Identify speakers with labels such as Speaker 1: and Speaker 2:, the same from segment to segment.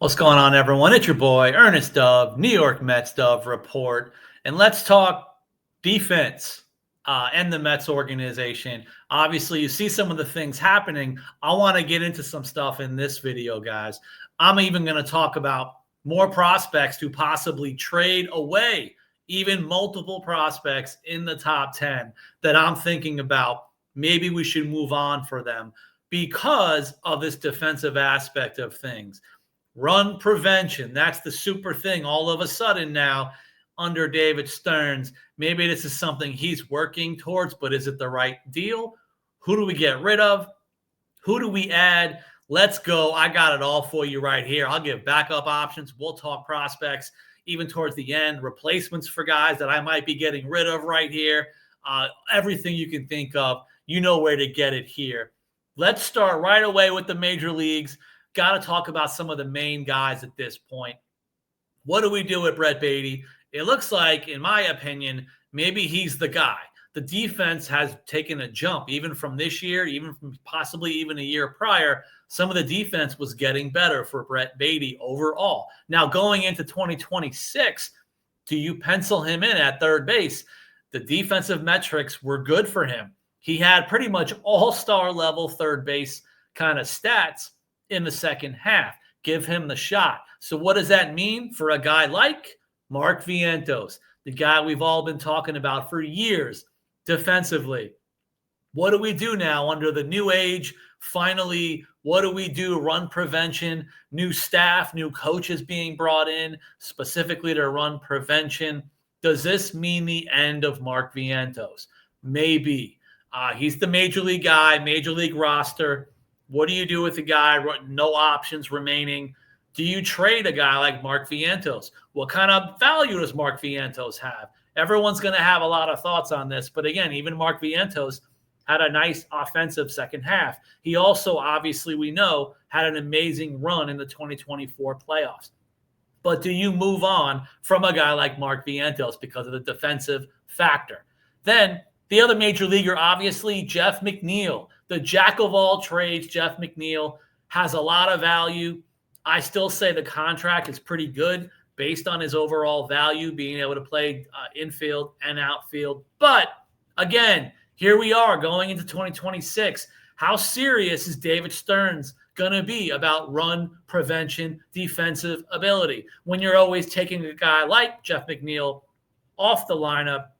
Speaker 1: What's going on, everyone? It's your boy, Ernest Dove, New York Mets Dove Report. And let's talk defense and the Mets organization. Obviously, you see some of the things happening. I want to get into some stuff in this video, guys. I'm even going to talk about more prospects to possibly trade away, even multiple prospects in the top 10 that I'm thinking about. Maybe we should move on for them because of this defensive aspect of things. Run prevention. That's the super thing all of a sudden now under David Stearns. Maybe this is something he's working towards, but is it the right deal? Who do we get rid of? Who do we add? Let's go. I got it all for you right here. I'll give backup options. We'll talk prospects even towards the end, replacements for guys that I might be getting rid of right here. Everything you can think of, you know where to get it here. Let's start right away with the major leagues. Got to talk about some of the main guys at this point. What do we do with Brett Baty? It looks like, in my opinion, maybe he's the guy. The defense has taken a jump, even from this year, even from possibly even a year prior. Some of the defense was getting better for Brett Baty overall. Now, going into 2026, do you pencil him in at third base? The defensive metrics were good for him. He had pretty much all-star level third base kind of stats in the second half. Give him the shot. So what does that mean for a guy like Mark Vientos, the guy we've all been talking about for years defensively? What do we do now under the new age? Finally, what do we do? Run prevention, new staff, new coaches being brought in specifically to run prevention. Does this mean the end of Mark Vientos? Maybe. He's the major league guy, major league roster. What do you do with a guy? No options remaining. Do you trade a guy like Mark Vientos? What kind of value does Mark Vientos have? Everyone's going to have a lot of thoughts on this. But again, even Mark Vientos had a nice offensive second half. He also, obviously, we know, had an amazing run in the 2024 playoffs. But do you move on from a guy like Mark Vientos because of the defensive factor? Then the other major leaguer, obviously, Jeff McNeil. The jack of all trades, Jeff McNeil, has a lot of value. I still say the contract is pretty good based on his overall value, being able to play infield and outfield. But again, here we are going into 2026. How serious is David Stearns going to be about run prevention, defensive ability? When you're always taking a guy like Jeff McNeil off the lineup,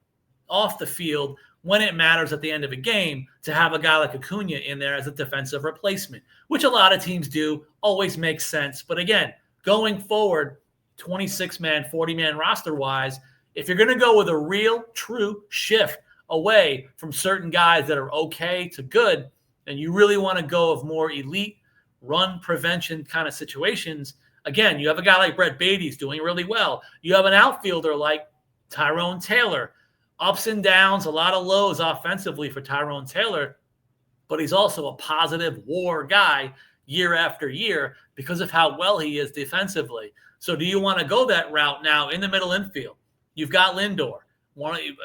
Speaker 1: off the field, when it matters at the end of a game, to have a guy like Acuna in there as a defensive replacement, which a lot of teams do, always makes sense. But again, going forward, 26-man, 40-man roster-wise, if you're going to go with a real, true shift away from certain guys that are okay to good, and you really want to go of more elite run prevention kind of situations, again, you have a guy like Brett Baty's doing really well. You have an outfielder like Tyrone Taylor. Ups and downs, a lot of lows offensively for Tyrone Taylor, but he's also a positive WAR guy year after year because of how well he is defensively. So do you want to go that route now in the middle infield? You've got Lindor,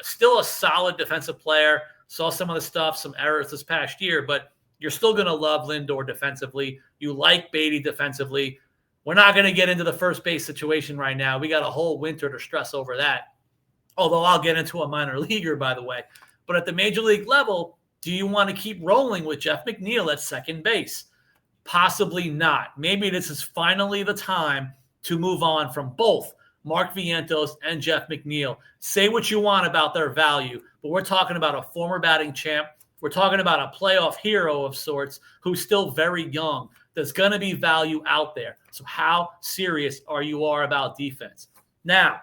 Speaker 1: still a solid defensive player. Saw some of the stuff, some errors this past year, but you're still going to love Lindor defensively. You like Baty defensively. We're not going to get into the first base situation right now. We got a whole winter to stress over that. Although I'll get into a minor leaguer, by the way. But at the major league level, do you want to keep rolling with Jeff McNeil at second base? Possibly not. Maybe this is finally the time to move on from both Mark Vientos and Jeff McNeil. Say what you want about their value, but we're talking about a former batting champ. We're talking about a playoff hero of sorts who's still very young. There's going to be value out there. So how serious are you about defense? Now,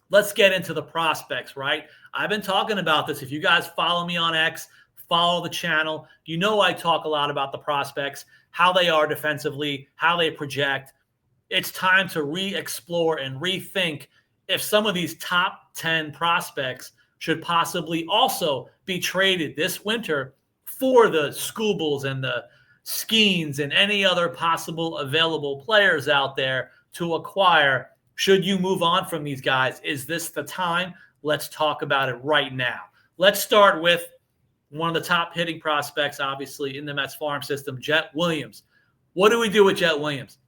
Speaker 1: let's get into the prospects, right? I've been talking about this. If you guys follow me on X, follow the channel, you know I talk a lot about the prospects, how they are defensively, how they project. It's time to re-explore and rethink if some of these top 10 prospects should possibly also be traded this winter for the Skubals and the Skeens and any other possible available players out there to acquire. Should you move on from these guys? Is this the time? Let's talk about it right now. Let's start with one of the top hitting prospects, obviously, in the Mets farm system, Jet Williams. What do we do with Jet Williams?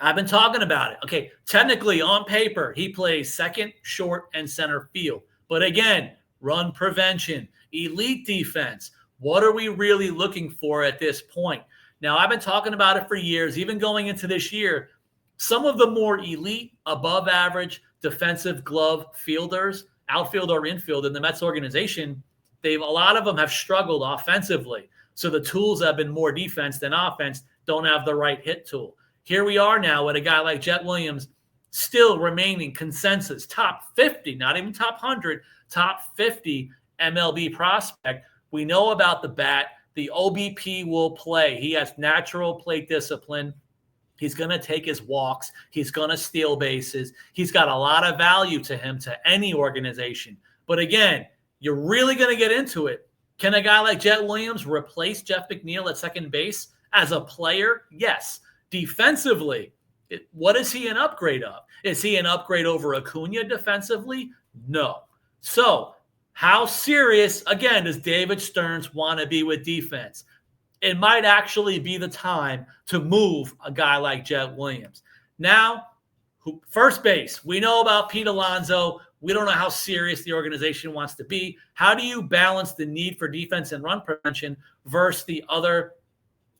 Speaker 1: I've been talking about it. Okay, technically on paper, he plays second, short, and center field. But again, run prevention, elite defense. What are we really looking for at this point? Now, I've been talking about it for years, even going into this year. Some of the more elite, above average defensive glove fielders, outfield or infield in the Mets organization, a lot of them have struggled offensively. So the tools have been more defense than offense, don't have the right hit tool. Here we are now with a guy like Jet Williams still remaining consensus top 50, not even top 100, top 50 MLB prospect. We know about the bat. The OBP will play. He has natural plate discipline. He's going to take his walks. He's going to steal bases. He's got a lot of value to him, to any organization. But again, you're really going to get into it. Can a guy like Jet Williams replace Jeff McNeil at second base as a player? Yes. Defensively, what is he an upgrade of? Is he an upgrade over Acuna defensively? No. So how serious, again, does David Stearns want to be with defense? It might actually be the time to move a guy like Jet Williams. Now, first base, we know about Pete Alonso. We don't know how serious the organization wants to be. How do you balance the need for defense and run prevention versus the other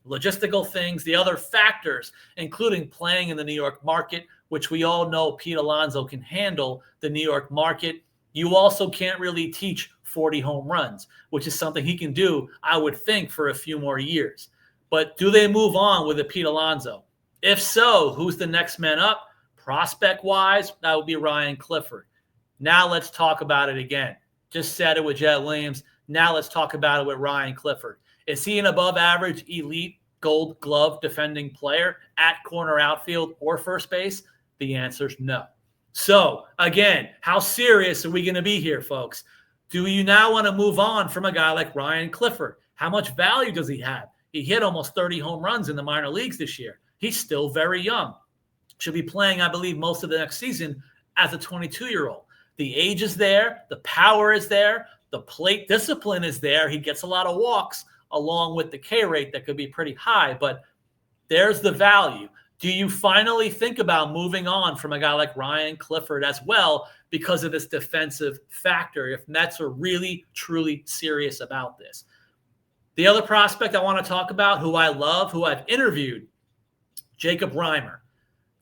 Speaker 1: logistical things, the other factors, including playing in the New York market, which we all know Pete Alonso can handle the New York market. You also can't really teach 40 home runs, which is something he can do, I would think, for a few more years. But do they move on with a Pete Alonso? If so, who's the next man up? Prospect-wise, that would be Ryan Clifford. Now let's talk about it again. Just said it with Jet Williams. Now let's talk about it with Ryan Clifford. Is he an above-average, elite, gold glove defending player at corner outfield or first base? The answer is no. So, again, how serious are we going to be here, folks? Do you now want to move on from a guy like Ryan Clifford? How much value does he have? He hit almost 30 home runs in the minor leagues this year. He's still very young. Should be playing, I believe, most of the next season as a 22-year-old. The age is there. The power is there. The plate discipline is there. He gets a lot of walks along with the K rate that could be pretty high, but there's the value. Do you finally think about moving on from a guy like Ryan Clifford as well because of this defensive factor, if Mets are really, truly serious about this? The other prospect I want to talk about, who I love, who I've interviewed, Jacob Reimer.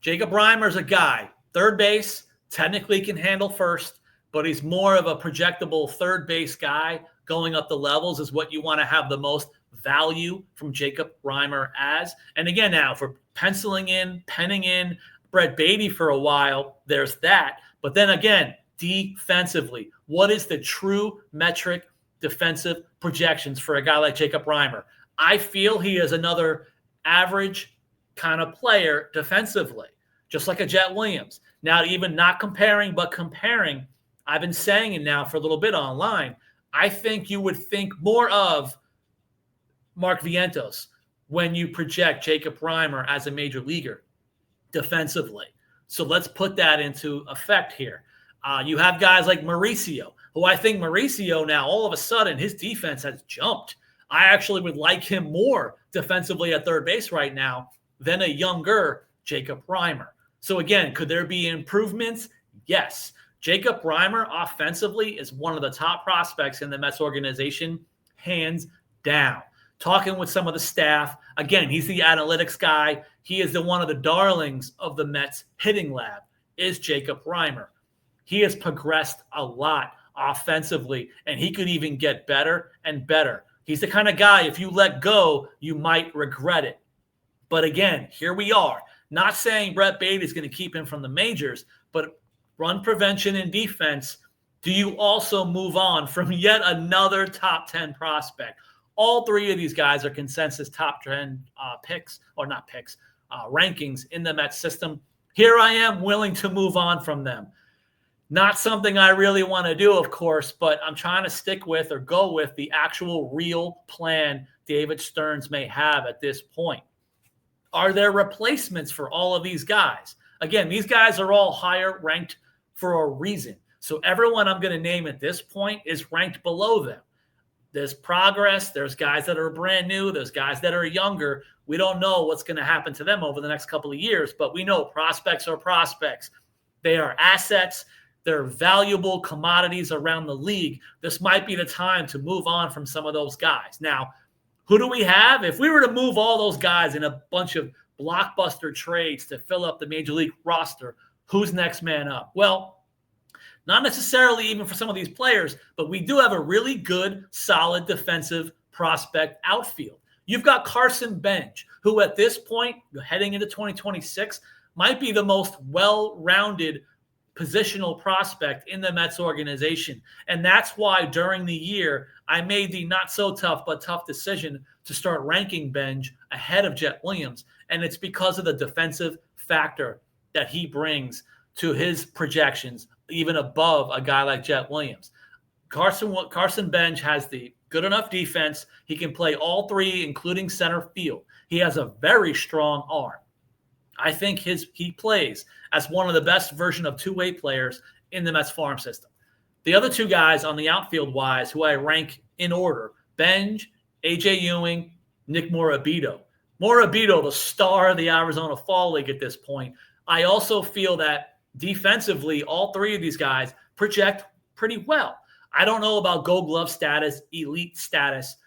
Speaker 1: Jacob Reimer is a guy, third base, technically can handle first, but he's more of a projectable third base guy. Going up the levels is what you want to have the most value from Jacob Reimer as. And again, now if we're penning in Brett Beatty for a while, there's that. But then again, defensively, what is the true metric defensive projections for a guy like Jacob Reimer? I feel he is another average kind of player defensively, just like a Jet Williams. Now, even not comparing, but comparing, I've been saying it now for a little bit online. I think you would think more of Mark Vientos when you project Jacob Reimer as a major leaguer defensively. So let's put that into effect here. You have guys like Mauricio, who I think Mauricio now, all of a sudden, his defense has jumped. I actually would like him more defensively at third base right now than a younger Jacob Reimer. So again, could there be improvements? Yes. Jacob Reimer offensively is one of the top prospects in the Mets organization, hands down. Talking with some of the staff, again, he's the analytics guy. He is one of the darlings of the Mets hitting lab, is Jacob Reimer. He has progressed a lot offensively, and he could even get better and better. He's the kind of guy, if you let go, you might regret it. But again, here we are. Not saying Brett Beatty is going to keep him from the majors, but run prevention and defense, do you also move on from yet another top 10 prospect? All three of these guys are consensus top 10 rankings in the Mets system. Here I am willing to move on from them. Not something I really want to do, of course, but I'm trying to stick with or go with the actual real plan David Stearns may have at this point. Are there replacements for all of these guys? Again, these guys are all higher ranked for a reason. So everyone I'm going to name at this point is ranked below them. There's progress. There's guys that are brand new. There's guys that are younger. We don't know what's going to happen to them over the next couple of years, but we know prospects are prospects. They are assets. They're valuable commodities around the league. This might be the time to move on from some of those guys. Now, who do we have? If we were to move all those guys in a bunch of blockbuster trades to fill up the major league roster, who's next man up? Well, not necessarily even for some of these players, but we do have a really good, solid defensive prospect outfield. You've got Carson Bench, who at this point, heading into 2026, might be the most well-rounded positional prospect in the Mets organization. And that's why during the year, I made the not so tough but tough decision to start ranking Bench ahead of Jet Williams. And it's because of the defensive factor that he brings to his projections, even above a guy like Jet Williams. Carson Bench has the good enough defense. He can play all three, including center field. He has a very strong arm. I think he plays as one of the best version of two-way players in the Mets farm system. The other two guys on the outfield-wise who I rank in order, Bench, A.J. Ewing, Nick Morabito. Morabito, the star of the Arizona Fall League at this point. I also feel that defensively, all three of these guys project pretty well. I don't know about Gold Glove status, elite status,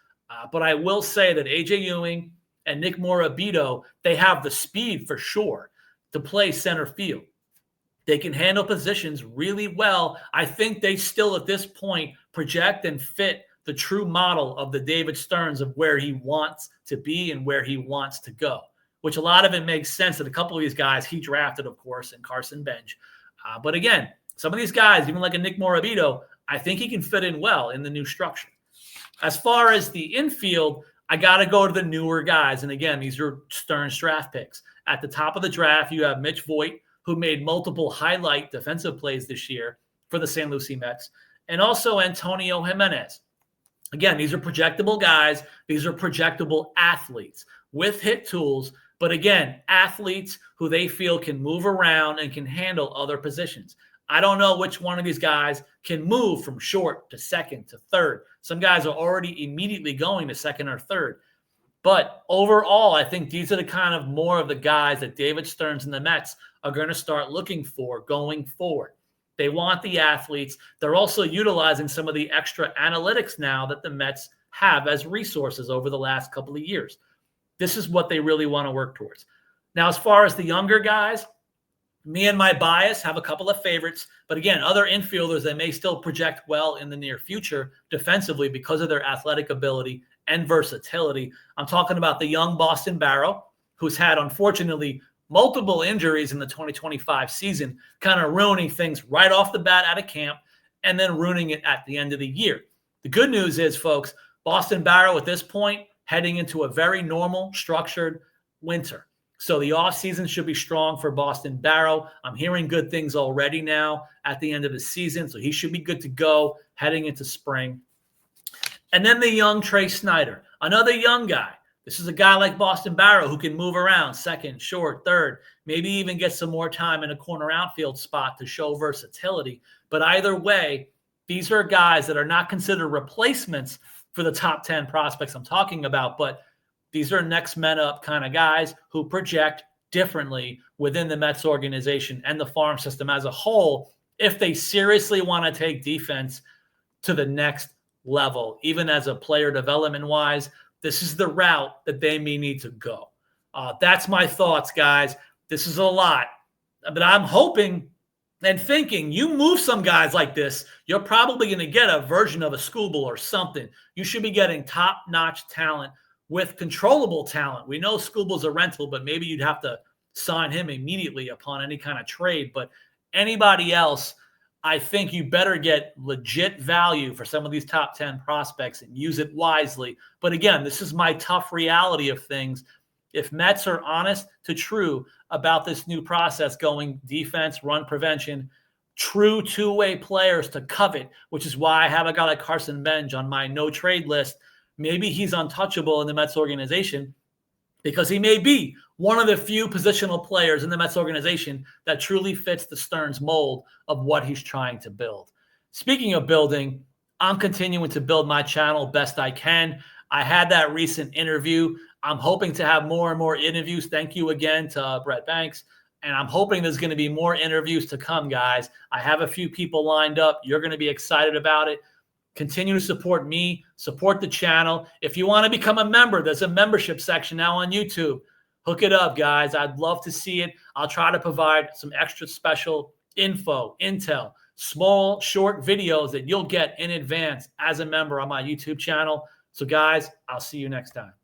Speaker 1: but I will say that A.J. Ewing and Nick Morabito, they have the speed for sure to play center field. They can handle positions really well. I think they still at this point project and fit the true model of the David Stearns of where he wants to be and where he wants to go, which a lot of it makes sense that a couple of these guys he drafted, of course, in Carson Bench. But again, some of these guys, even like a Nick Morabito, I think he can fit in well in the new structure. As far as the infield, I got to go to the newer guys. And again, these are Stearns draft picks. At the top of the draft, you have Mitch Voigt, who made multiple highlight defensive plays this year for the St. Lucie Mets, and also Antonio Jimenez. Again, these are projectable guys. These are projectable athletes with hit tools. But again, athletes who they feel can move around and can handle other positions. I don't know which one of these guys can move from short to second to third. Some guys are already immediately going to second or third. But overall, I think these are the kind of more of the guys that David Stearns and the Mets are going to start looking for going forward. They want the athletes. They're also utilizing some of the extra analytics now that the Mets have as resources over the last couple of years. This is what they really want to work towards. Now, as far as the younger guys, me and my bias have a couple of favorites. But again, other infielders that may still project well in the near future defensively because of their athletic ability and versatility. I'm talking about the young Boston Barrow, who's had, unfortunately, multiple injuries in the 2025 season, kind of ruining things right off the bat out of camp and then ruining it at the end of the year. The good news is, folks, Boston Barrow at this point heading into a very normal, structured winter. So the offseason should be strong for Boston Barrow. I'm hearing good things already now at the end of the season, so he should be good to go heading into spring. And then the young Trey Snyder, another young guy. This is a guy like Boston Barrow who can move around second, short, third, maybe even get some more time in a corner outfield spot to show versatility. But either way, these are guys that are not considered replacements for the top 10 prospects I'm talking about, but these are next men up kind of guys who project differently within the Mets organization and the farm system as a whole if they seriously want to take defense to the next level. Even as a player development-wise, this is the route that they may need to go. That's my thoughts, guys. This is a lot. But I'm hoping and thinking you move some guys like this, you're probably going to get a version of a Skubal or something. You should be getting top-notch talent with controllable talent. We know Skubal's a rental, but maybe you'd have to sign him immediately upon any kind of trade. But anybody else, I think you better get legit value for some of these top 10 prospects and use it wisely. But again, this is my tough reality of things. If Mets are honest to true about this new process going defense, run prevention, true two-way players to covet, which is why I have a guy like Carson Bench on my no-trade list. Maybe he's untouchable in the Mets organization because he may be one of the few positional players in the Mets organization that truly fits the Stearns mold of what he's trying to build. Speaking of building, I'm continuing to build my channel best I can. I had that recent interview. I'm hoping to have more and more interviews. Thank you again to Brett Banks. And I'm hoping there's going to be more interviews to come, guys. I have a few people lined up. You're going to be excited about it. Continue to support me, support the channel. If you want to become a member, there's a membership section now on YouTube. Hook it up, guys. I'd love to see it. I'll try to provide some extra special info, intel, small, short videos that you'll get in advance as a member on my YouTube channel. So, guys, I'll see you next time.